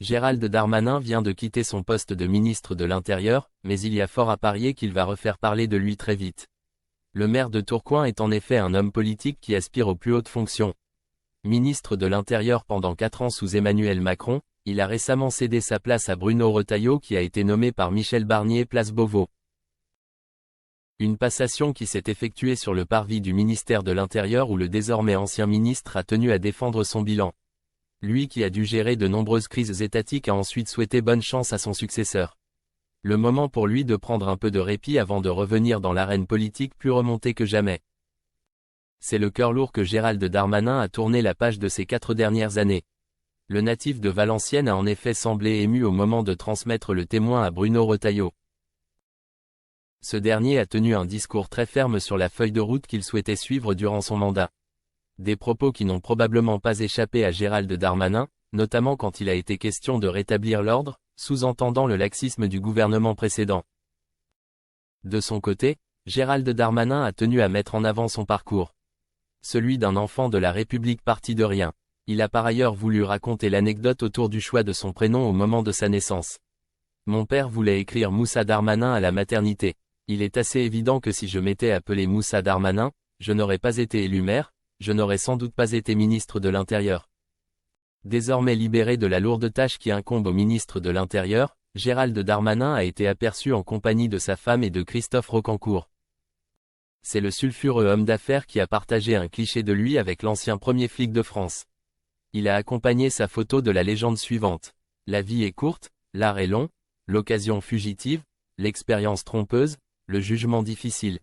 Gérald Darmanin vient de quitter son poste de ministre de l'Intérieur, mais il y a fort à parier qu'il va refaire parler de lui très vite. Le maire de Tourcoing est en effet un homme politique qui aspire aux plus hautes fonctions. Ministre de l'Intérieur pendant 4 ans sous Emmanuel Macron, il a récemment cédé sa place à Bruno Retailleau qui a été nommé par Michel Barnier place Beauvau. Une passation qui s'est effectuée sur le parvis du ministère de l'Intérieur où le désormais ancien ministre a tenu à défendre son bilan. Lui qui a dû gérer de nombreuses crises étatiques a ensuite souhaité bonne chance à son successeur. Le moment pour lui de prendre un peu de répit avant de revenir dans l'arène politique plus remontée que jamais. C'est le cœur lourd que Gérald Darmanin a tourné la page de ces 4 dernières années. Le natif de Valenciennes a en effet semblé ému au moment de transmettre le témoin à Bruno Retailleau. Ce dernier a tenu un discours très ferme sur la feuille de route qu'il souhaitait suivre durant son mandat. Des propos qui n'ont probablement pas échappé à Gérald Darmanin, notamment quand il a été question de rétablir l'ordre, sous-entendant le laxisme du gouvernement précédent. De son côté, Gérald Darmanin a tenu à mettre en avant son parcours. Celui d'un enfant de la République parti de rien. Il a par ailleurs voulu raconter l'anecdote autour du choix de son prénom au moment de sa naissance. Mon père voulait écrire Moussa Darmanin à la maternité. Il est assez évident que si je m'étais appelé Moussa Darmanin, je n'aurais pas été élu maire, je n'aurais sans doute pas été ministre de l'Intérieur. Désormais libéré de la lourde tâche qui incombe au ministre de l'Intérieur, Gérald Darmanin a été aperçu en compagnie de sa femme et de Christophe Roccancourt. C'est le sulfureux homme d'affaires qui a partagé un cliché de lui avec l'ancien premier flic de France. Il a accompagné sa photo de la légende suivante. La vie est courte, l'art est long, l'occasion fugitive, l'expérience trompeuse, le jugement difficile.